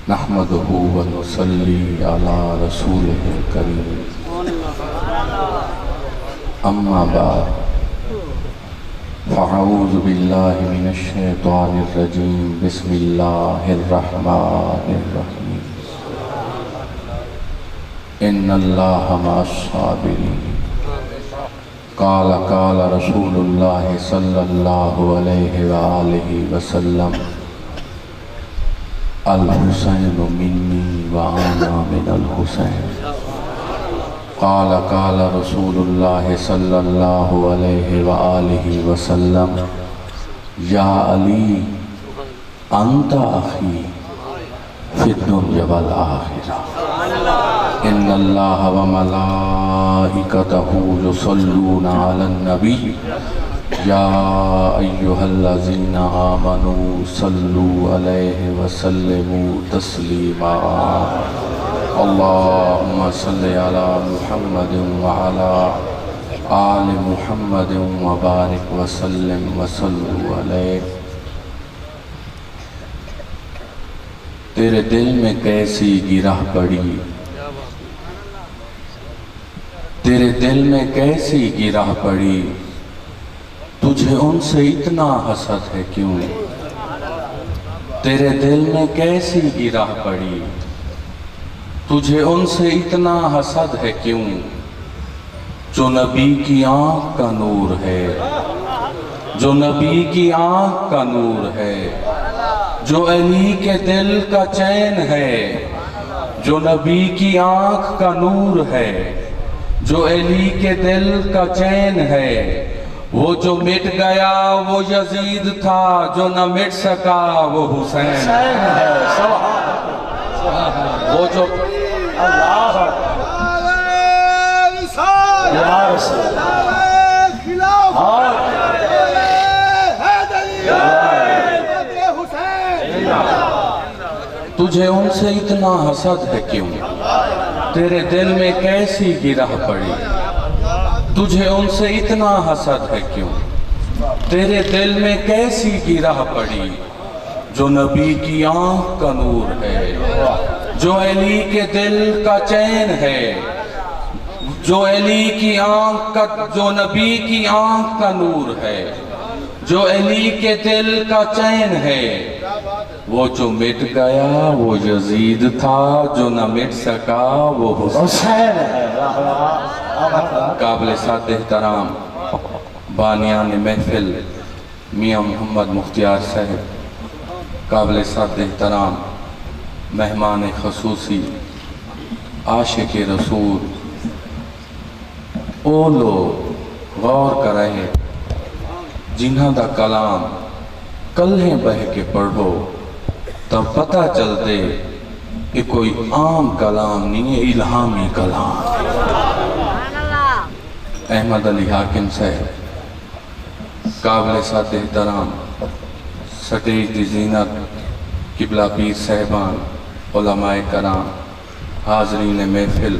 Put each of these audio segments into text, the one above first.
نحمدہ و نصلی علی رسولہ الکریم اما بعد فاعوذ باللہ من الشیطان الرجیم بسم اللہ الرحمن الرحیم ان اللہ مع الصابرین قال قال رسول اللہ صلی اللہ علیہ وآلہ وسلم الحسین منی وانا من الحسین قال قال رسول اللہ صلی اللہ علیہ وآلہ وسلم یا علی انت اخی فی الدنیا والآخرہ ان اللہ وملائکتہ یصلون علی النبی یا ایہا الذین آمنوا صلوا علیہ وسلموا تسلیما اللہم صلی علی محمد وعلی آل محمد وبارک وسلم وصلوا علیہ۔ تیرے دل میں کیسی گرہ پڑی، تیرے دل میں کیسی گرہ پڑی، تجھے ان سے اتنا حسد ہے کیوں؟ تیرے دل میں کیسی گرہ پڑی، تجھے ان سے اتنا حسد ہے کیوں؟ جو نبی کی آنکھ کا نور ہے، جو نبی کی آنکھ کا نور ہے، جو علی کے دل کا چین ہے، جو نبی کی آنکھ کا نور ہے، جو علی کے دل کا چین ہے، وہ جو مٹ گیا وہ یزید تھا، جو نہ مٹ سکا وہ حسین ہے۔ وہ جو تجھے ان سے اتنا حسد ہے کیوں؟ تیرے دل میں کیسی گرہ پڑی، تجھے ان سے اتنا حسد ہے کیوں؟ تیرے دل میں کیسی گرہ پڑی، جو نبی کی آنکھ کا نور ہے، جو علی کے دل کا چین ہے، جو علی کی آنکھ کا، جو نبی کی آنکھ کا نور ہے، جو علی کے دل کا چین ہے، وہ جو مٹ گیا وہ یزید تھا، جو نہ مٹ سکا وہ حسین ہے۔ قابل سعادت احترام بانیان محفل میاں محمد مختیار صاحب، قابل سعادت احترام مہمان خصوصی عاشق رسول، او لوگ غور کر رہے جنہاں دا کلام کلہیں بہ کے پڑھو تب پتہ چل دے کہ کوئی عام کلام نہیں ہے، الہامی کلام۔ احمد علی حاکم صاحب، قابل سعادت احترام سٹیج دی زینت قبلہ پیر صاحبان، علماء کرام، حاضرین محفل،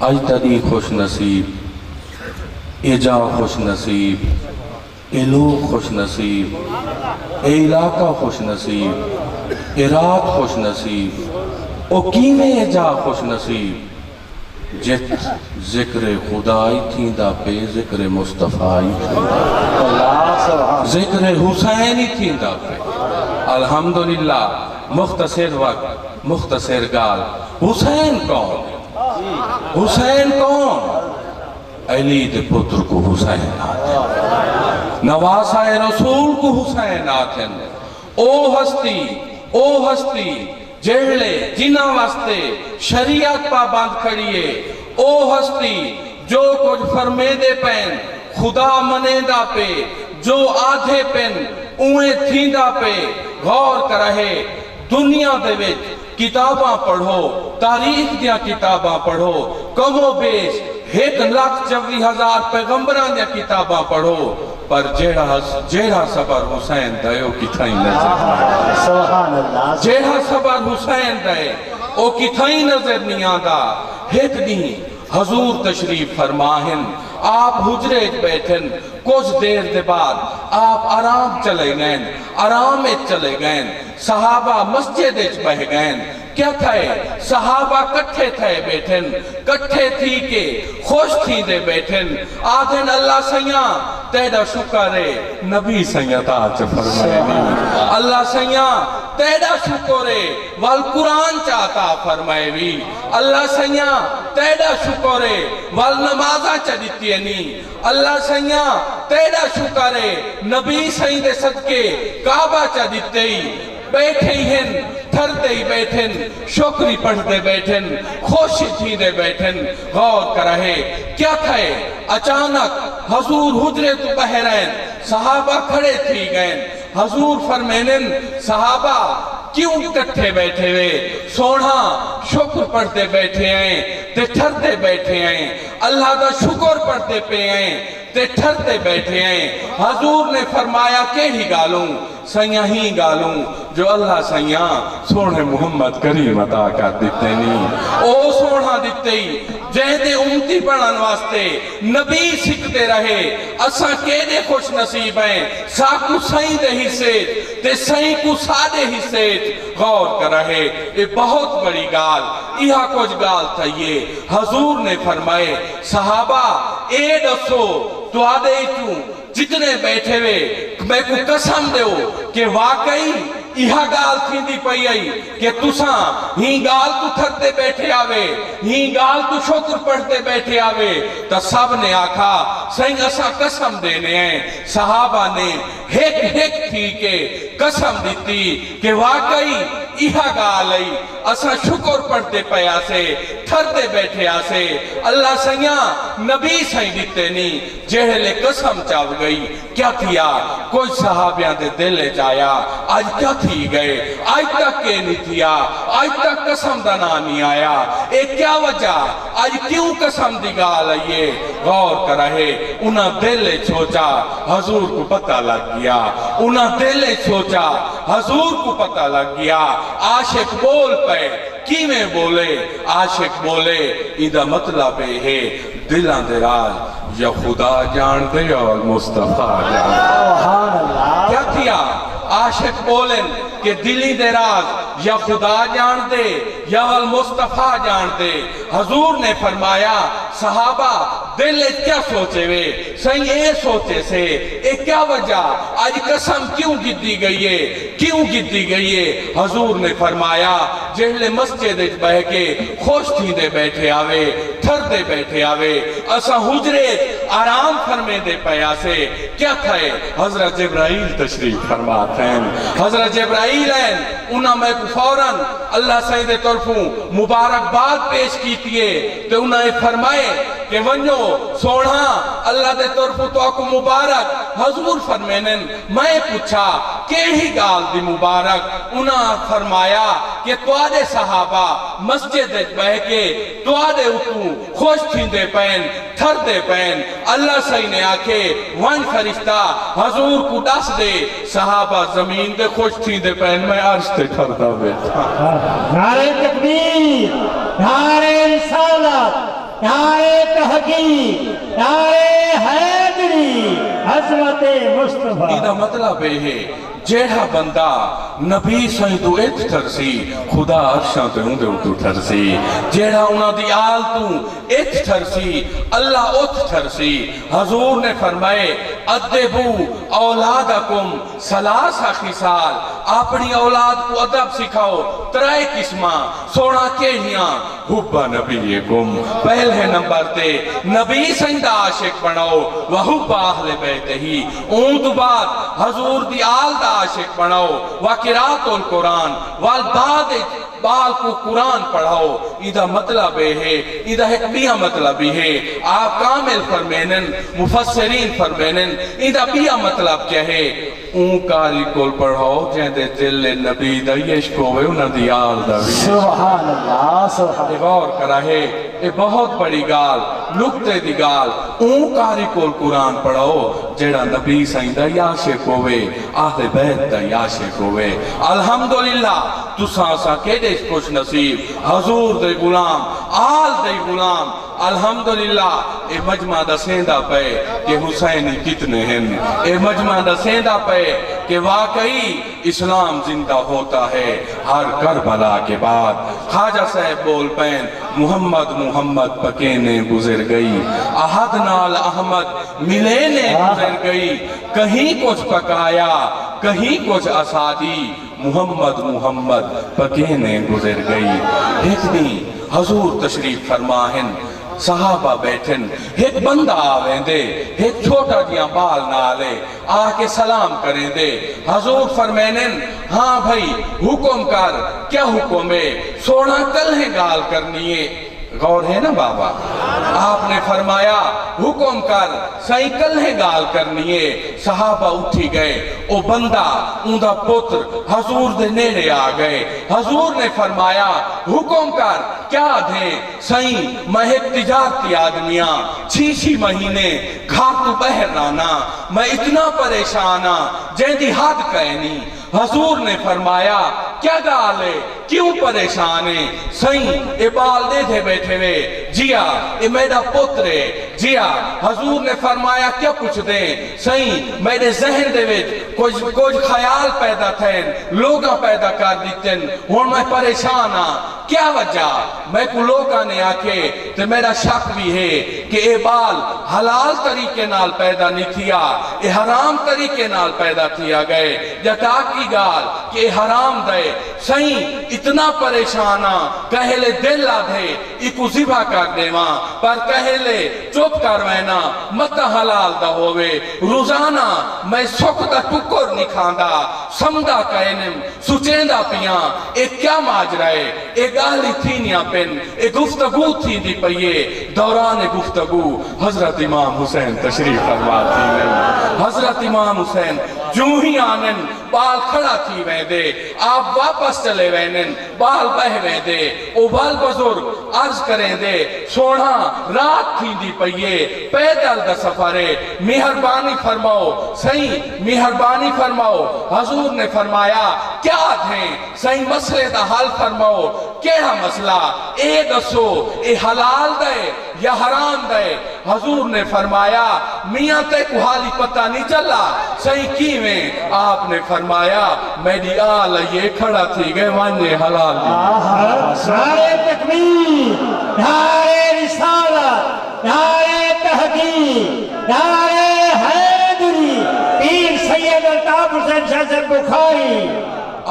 اج تدی خوش نصیب، اے جا خوش نصیب، اے لوگ خوش نصیب، اے علاقہ خوش نصیب، اے رات خوش نصیب، او کیویں اے جا خوش نصیب، جت ذکر خدائی تھی دا پہ ذکر مصطفیٰ تھی، ذکر حسینی تھی دا پہ۔ الحمدللہ مختصر وقت مختصر گال، حسین کون؟ حسین کون؟ علی دے پتر کو حسین آتے، نواسہ رسول کو حسین آتے، او ہستی جہلے جنہ واسطے شریعت پابند کھڑیے، او ہستی جو کچھ فرمے دے پین خدا منے دا پہ، جو آدھے پین اوہیں تھیندہ پہ غور کرہے۔ دنیا دے وچ کتاباں پڑھو، تاریخ دیا کتاباں پڑھو، کم و بیش 1,24,000 پیغمبران دیا کتاباں پڑھو، پر جیڑا صبر حسین دے او کتھائیں نظر سبحان اللہ، جیڑا صبر حسین دے او کتھائیں نظر نہیں آدھا۔ ایک نہیں حضور تشریف فرماہن آپ حجرے بیٹھن کچھ دیر دے بعد آپ آرام چلے گئے آرام چلے گئے صحابہ مسجد بہ گئے کیا تھے صحابہ کٹھے تھے بیٹھن کٹھے تھی کہ خوش تھی دے بیٹھن آدھن اللہ سیاں تیرا شکر ہے نبی سیاں تاج فرمائنی اللہ سیاں تیرا شکر ہے والقرآن چاہتا فرمائے بھی اللہ سیاں تیرا شکر ہے والنمازہ چڑھتی نہیں اللہ سیاں تیرا شکر ہے نبی سیاں دے صدقے کعبہ چڑھتے ہی بیٹھے ہیں تھرتے ہی بیٹھن شکری پڑھتے بیٹھن خوشی تھی دے بیٹھن غور کر رہے کیا تھے اچانک حضور حجرے تو بہرین صحابہ کھڑے تھی گئے حضور فرمینن صحابہ کیوں کٹھے بیٹھے ہوئے سونا شکر پڑھتے بیٹھے ہیں تے ٹھرتے بیٹھے ہیں اللہ دا شکر پڑھتے پہ ہیں تے ٹھرتے بیٹھے ہیں حضور نے فرمایا کہ ہی گالوں سیاں ہی گالوں جو اللہ سیاں سونے محمد کریم عطا کر دیتے نہیں او سونا دیتے ہی جہدے امتی پڑھن واسطے نبی سکھتے رہے اساں کیڑے خوش نصیب ہیں ساکو سائیں دے حصے تے سائیں کو سادے حصے غور کر رہے یہ بہت بڑی گال یہاں کچھ گال تھا یہ حضور نے فرمائے صحابہ اے دسو تو آدھے تو جتنے بیٹھے ہوئے میں کو قسم دے ہو کہ واقعی یہاں گال تھی دی پئی آئی کہ تساں ہی گال تو تھرتے بیٹھے آوے ہی گال تو شکر پڑھتے بیٹھے آوے تو سب نے آکھا سنگ اسا قسم دینے ہیں صحابہ نے ہیک تھی کہ قسم دیتی کہ واقعی یہاں گال آئی اسا شکر پڑھتے پیا سے تھرتے بیٹھے آسے اللہ سیاں نبی سائیں دیتے نہیں جہلے قسم چاو گئی کیا تھیا کوئی صحابیاں دے دلے جایا آج کیا تھی گئے آج تک کے نہیں تھیا آج تک قسم دنا نہیں آیا ایک کیا وجہ آج کیوں قسم دی گال آئیے غور کر رہے انہاں دلے چھوچا حضور کو پتہ لگ گیا انہاں دلے چھوچا حضور کو پتہ لگ گیا عاشق بول پہ کی میں بولے عاشق بولے ادھا مطلب ہے دلان دے راز یا خدا جان دے اور مصطفیٰ جان دے کیا کیا عاشق بولن کہ دلی دے راز یا خدا جان دے یا المصطفیٰ جان دے حضور نے فرمایا صحابہ دل کیا سوچے وے سنگ اے سوچے سے اے کیا وجہ آج قسم کیوں گدی گئی ہے کیوں گدی گئی ہے حضور نے فرمایا جہلے مسجد بہ کے خوش تھی دے بیٹھے آوے تھر دے بیٹھے آوے اسا حجرے آرام فرمے دے پیا سے کیا تھے حضرت جبرائیل تشریف فرماتے ہیں حضرت جبرائیل ہیں انہاں میں فوراً اللہ سیدے طرفوں مبارک بات پیش کیتیے تو انہیں فرمائے کہ ونجو سوڑھا اللہ دے طرفوں تو آکو مبارک حضور فرمینن میں پوچھا کہ ہی گال دی مبارک انہاں فرمایا کہ تو آدھے صحابہ مسجد بہ کے تو آدھے اتو خوش تھی دے پین تھر دے پین اللہ صحیح نے آکے ون فرشتہ حضور کو ڈس دے صحابہ زمین دے خوش تھی دے پین میں عرش تے تھر دا بیٹھا نعرہ تکبیر نعرہ رسالت نعرہ تحقیق نعرہ حیدری عظمت مصطفیٰ ایدہ مطلب ہے جیڑا بندہ نبی سائیں تو ایت تھرسی خدا عرشاں تے ہوں دے تو تھرسی جیڑا انہاں دی آل تو ایت تھرسی اللہ ات تھرسی حضور نے فرمائے ادبو اولادکم سلاسہ خسال اپنی اولاد کو ادب سکھاؤ ترائے قسمہ سوڑا کہیاں حبہ نبیکم پہلے نمبر تے نبی سائیں دا عاشق بناؤ وحبہ اہل بیت ہی اون دو بعد حضور دی آل دا عاشق بناؤ وقرات القرآن والبعد بال کو قرآن پڑھاؤ ادھا مطلب ہے ادھا حکمیہ مطلب ہے آپ کامل فرمینن مفسرین فرمینن ادھا بیہ مطلب کیا ہے اون کاری کول پڑھاؤ جہاں دے دل نبی دا یشک ہوئے انہاں دی آل دا بھی سبحان اللہ سبحان اللہ غور کرا ہے یہ بہت بڑی گال نکتے دی گال اون کاری کول قرآن پڑھاؤ جیڑا نبی سائیں دا یاشق ہوئے آہل بیت دا یاشق ہوئے الحمدللہ تو سانسا کے دے خوش نصیب حضور دے غلام آل دے غلام الحمدللہ اے مجمع دسیندا پے کہ حسینی کتنے ہیں، اے مجمع دسیندا پے کہ واقعی اسلام زندہ ہوتا ہے ہر کربلا کے بعد۔ خواجہ صاحب بول پین محمد محمد پکینے گزر گئی، احد نال احمد ملینے گزر گئی، کہیں کچھ پکایا کہیں کچھ اسادی، محمد محمد پکینے گزر گئی۔ ایک دن حضور تشریف فرماہن، صحابہ بیٹھن، ایک بندہ آویں دے، ایک چھوٹا جیاں بال نالے آ کے سلام کریں دے۔ حضور فرمینن ہاں بھائی حکم کر، کیا حکم ہے؟ سونا کل ہے گال کرنی ہے، غور ہے نا بابا؟ آپ نے فرمایا حکم کر، سائیں کل ہے گال کرنی ہے۔ صحابہ اٹھی گئے، او بندہ اندہ پتر حضور دے نیڑے آ گئے۔ حضور نے فرمایا حکم کر، کیا دیں؟ سائیں میں ایک تجارتی آدمیاں 6 مہینے گھر تو بہر رانا، میں اتنا پریشانا جیندی حد کہنی۔ حضور نے فرمایا کیا گال ہے، کیوں پریشان ہے؟ سائیں اے بال دے دے بیٹھے ہوئے، جیا اے میرا پتر ہے، جیا۔ حضور نے فرمایا کیا پوچھ دیں؟ سائیں میرے ذہن دے وچ کچھ خیال پیدا تھین، لوگاں پیدا کر دیتن، ہون میں پریشان ہاں، کیا وجہ؟ میں کو لوگاں نے آکے تے میرا شک بھی ہے کہ اے بال حلال طریقے نال پیدا نہیں تھیا، اے حرام طریقے نال پیدا تھیا گئے، جتا کی گال کہ اے حرام دے۔ سائیں اتنا پریشانا، کہلے دل آدھے ایکو ذبح کر دے ماں، پر کہلے چپ کر وینا متا حلال دا ہوئے، روزانہ میں سکھ دا ٹکر نہیں کھاندا، سمدہ کہنم سچیندہ پیاں، ایک کیا ماجرائے؟ ایک گالی تھی نیا پن، ایک گفتگو تھی دی پئیے۔ دوران گفتگو حضرت امام حسین تشریف فرما تھی نہیں۔ حضرت امام حسین جو ہی آنن بال کھڑا تھی وین دے، آپ واپس چلے وینن بال بہ وین دے۔ او بال بزرگ عرض کریں دے سونا رات تھی دی پئیے، پیدل دا سفرے، مہربانی فرماؤ سائیں مہربانی فرماؤ۔ حضور نے فرمایا کیا تھیں؟ سائیں مسئلے دا حل فرماؤ، کیڑا مسئلہ؟ اے دسو اے حلال دے یا حرام دے؟ حضور نے فرمایا میاں تے کو حالی پتہ نہیں چلا، سائیں کی میں؟ آپ نے فرمایا میری آل یہ کھڑا تھی گئے وانے حلال دی۔ نعرہ تکبیر، نعرہ رسالت، نعرہ تحقیق، نعرہ حیدری، پیر سید الطاف حسین شاہ صاحب بخاری۔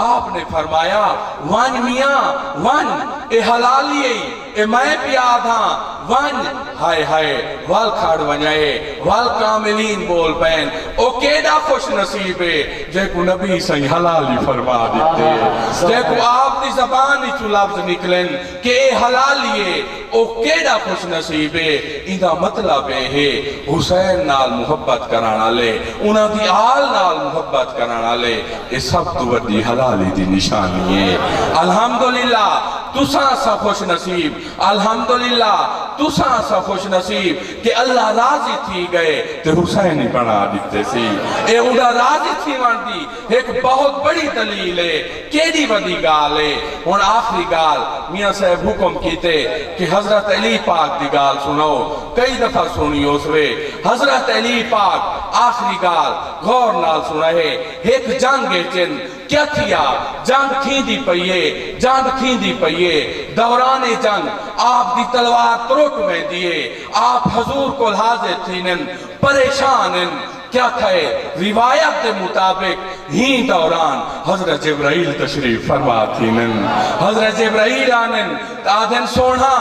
آپ نے فرمایا وان میاں وان، اے حلالی اے میں پیاد ہاں وان۔ ہائے ہائے وال کھاڑ ونجائے، وال کاملین بول پین، او کیڑا خوش نصیب ہے جے کو نبی سائیں حلالی فرما دیتے، جے کو آپ دی زبانی چو لفظ نکلن کہ اے حلالی ہے، او کیڑا خوش نصیب ہے۔ اندہ مطلب ہے حسین نال محبت کرانا لے، انہاں دی آل نال محبت کرانا لے، اے سب تو وڈی حلالی دی نشانی ہے۔ الحمدللہ تساں سا خوش نصیب، الحمدللہ تساں سا خوش نصیب کہ اللہ راضی تھی گئے تے حسینی بنا دیتے سی۔ اے انہاں راضی تھی واندی ایک بہت بڑی دلیل ہے، کیڑی وڈی گال ہے۔ ہن آخری گال میاں صاحب حکم کیتے کہ حضرت علی پاک دی گال سنو، کئی دفعہ سنی اس وے۔ حضرت علی پاک آخری گال غور نال سنائے، ایک جنگ چن کیا تھیا؟ جنگ تھی دی پئیے، جنگ تھی دی پئیے۔ دوران جنگ آپ دی تلوار تروٹ میں دیئے، آپ حضور کو حاضر تھینن، پریشانن، کیا تھے؟ روایت کے مطابق ہی دوران حضرت جبرائیل تشریف فرما تھینن۔ حضرت جبرائیل آنن آدھن سونا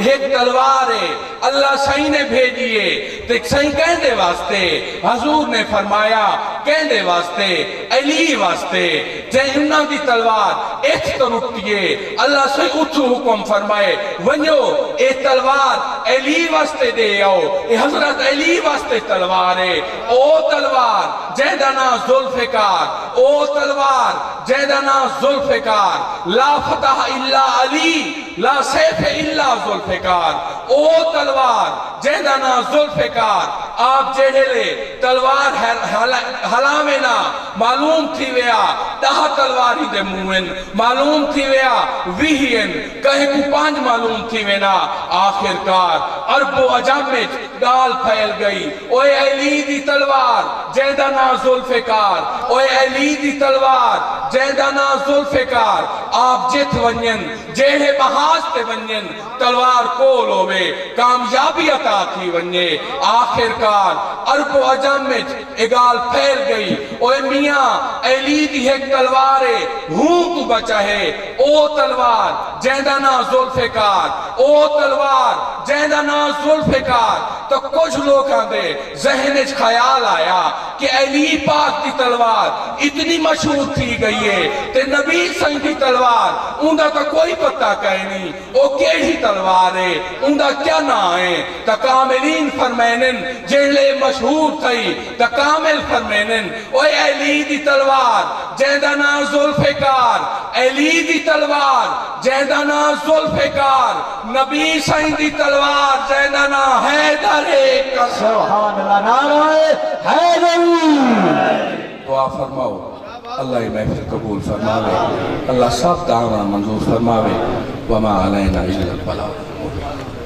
ایک تلوار ہے، اللہ سائیں نے بھیجیے، تک سائیں کہندے واسطے۔ حضور نے فرمایا کہندے واسطے، علی واسطے، جائیں انہاں دی تلوار ایک ترکتیے، اللہ سائیں اچھو حکم فرمائے ونیو اے تلوار علی واسطے دے آؤ، اے حضرت علی واسطے تلوار ہے۔ او تلوار جیدنا ذوالفقار، او تلوار جیدنا ذوالفقار، لا فتح الا علی، لا سیف الا ذوالفقار۔ او تلوار جہدا نا ذوالفقار آپ جہلے تلوار ہلاوے نا معلوم تھی ویا 10 تلواری دے موین معلوم تھی ویا 20 کہیں کو 5 معلوم تھی وینا آخرکار عرب و عجم میں گال پھیل گئی اوے علی دی تلوار جہدا نا ذوالفقار اوے علی دی تلوار جہدا نا ذوالفقار آپ جت ونین جہے محاذ تے ونین تلوار کول ہوئے کامیابی عطا تھی ونجے آخرکار عرب و عجم میں اگال پھیل گئی اوے میاں علی دی ایک تلوارے ہوں تو بچا ہے او تلوار جہدا نا ذوالفقار او تلوار جہدا نا ذوالفقار تو کچھ لوگ آندے ذہن اچ خیال آیا کہ علی پاک دی تلوار اتنی مشہور تھی گئی ہے تے نبی سنگ دی تلوار اندہ تو کوئی پتہ کہے نہیں او کیڑی تلوار ہے اندہ کیا نہ ہے تکاملین فرمینن جہلے مشہور تھی تکامل فرمینن اوے علی دی تلوار جہدا نا ذوالفقار علی دی تلوار جہدا نا ذوالفقار نبی سائن دی تلوار جہدا نا حیدر سبحان اللہ نعرہ حیدری دعا فرماؤ اللہ ہی محفل قبول فرماوے اللہ سب دعوان منظور فرماوے وما علینا الا البلاغ